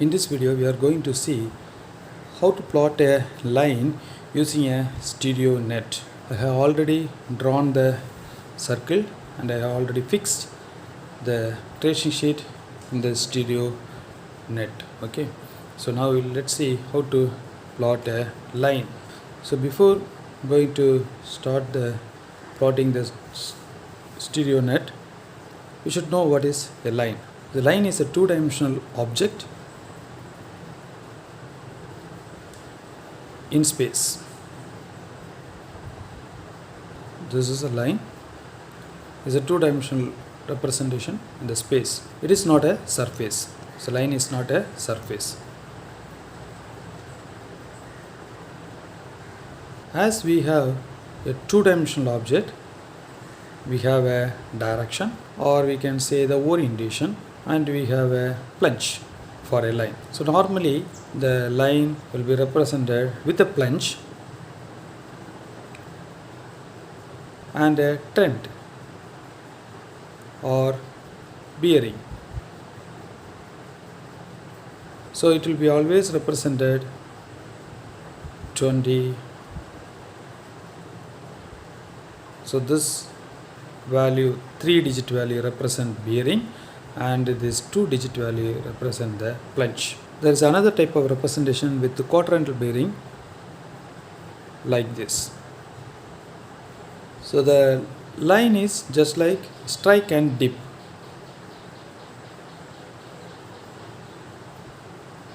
In this video we are going to see how to plot a line using a stereo net. I have already drawn the circle and I have already fixed the tracing sheet in the stereo net. Okay, so now let's see how to plot a line. So before going to start the plotting the stereo net, we should know what is a line. The line is a two-dimensional object in space. This is a line. Is a two-dimensional representation in the space. It is not a surface. So line is not a surface. As we have a two-dimensional object, we have a direction, or we can say the orientation, and we have a plunge for a line. So normally the line will be represented with a plunge and a trend or bearing. So it will be always represented 20. So this value, 3-digit value, represent bearing, and this 2-digit value represent the plunge. There is another type of representation with the quadrantal bearing like this. So the line is just like strike and dip,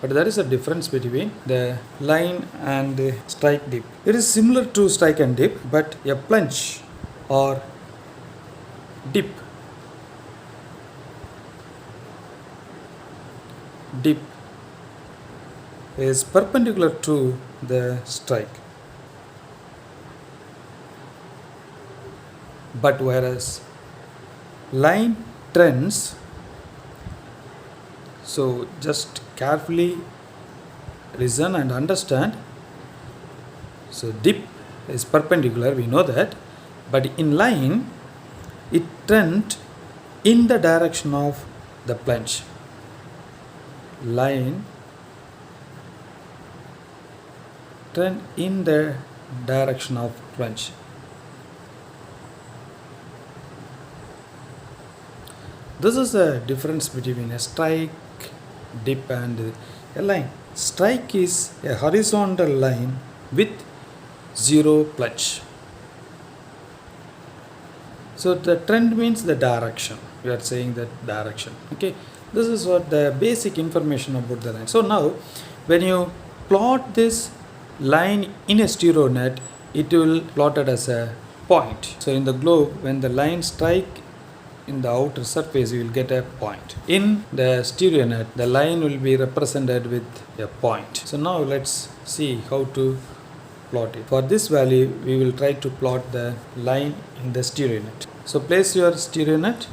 but there is a difference between the line and the strike dip. It is similar to strike and dip, but a plunge or dip is perpendicular to the strike, but whereas line trends, so just carefully listen and understand. So dip is perpendicular, we know that, but in line it trend in the direction of the plunge. Line trend in the direction of plunge. This is the difference between a strike, dip and a line. Strike is a horizontal line with zero plunge. So the trend means the direction. We are saying that direction. Okay, this is what the basic information about the line. So now when you plot this line in a stereo net, it will plotted as a point. So in the globe, when the line strike in the outer surface, you will get a point. In the stereo net, the line will be represented with a point. So now let's see how to plot it. For this value, we will try to plot the line in the stereo net. So place your stereo net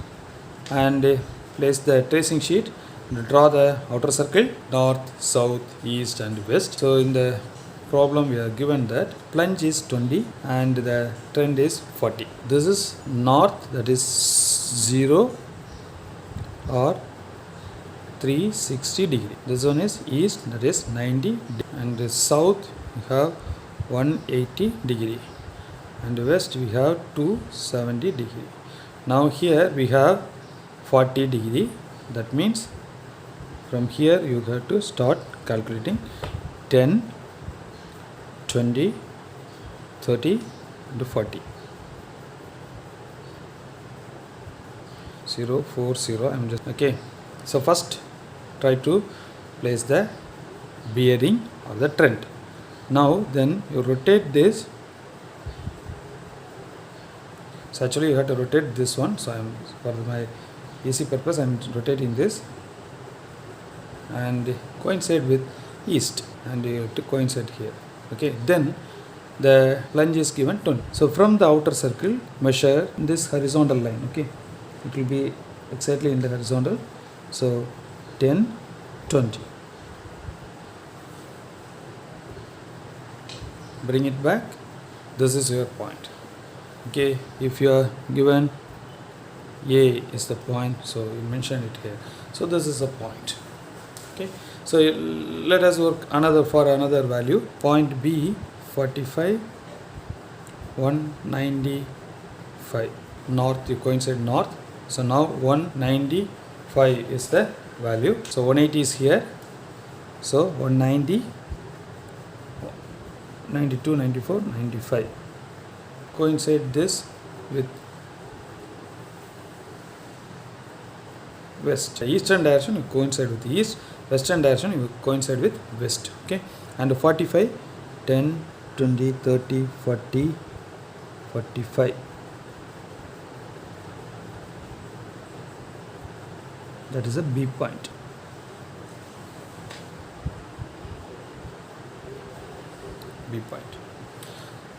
and place the tracing sheet and draw the outer circle, north, south, east and west. So in the problem we are given that plunge is 20 and the trend is 40. This is north, that is 0 or 360 degree. This one is east, that is 90 and the south we have 180 degree and west we have 270 degree. Now here we have 40 degree. That means from here you have to start calculating 10, 20, 30 and 40. 0, 4, 0. I'm just okay. So first try to place the bearing or the trend. Now then you rotate this. So actually you have to rotate this one. So I'm, for my easy purpose, I'm rotating this and coincide with east, and you have to coincide here. Okay, then the plunge is given 20. So from the outer circle, measure this horizontal line. Okay, it will be exactly in the horizontal. So 10, 20. Bring it back. This is your point. Okay, if you are given A is the point, so you mention it here. So this is a point. Okay, So let us work for another value. Point B 45, 195. North, you coincide north. So now 195 is the value. So 180 is here. So 190, 92, 94, 95. Coincide this with west. Eastern direction you coincide with east, western direction you coincide with west. Okay, and 45, 10, 20, 30, 40, 45. That is a B point. B point.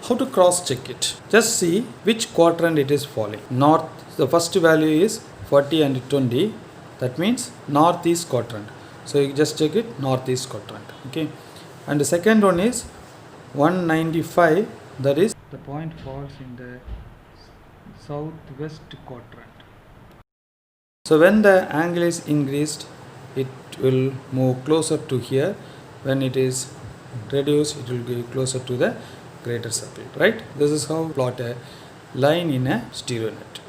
How to cross check it? Just see which quadrant it is falling. North, the first value is 40 and 20. That means northeast quadrant. So you just check it, northeast quadrant. Okay. And the second one is 195. That is the point falls in the southwest quadrant. So when the angle is increased, it will move closer to here. When it is reduced, it will be closer to the greater circle, right? This is how plot a line in a stereo net.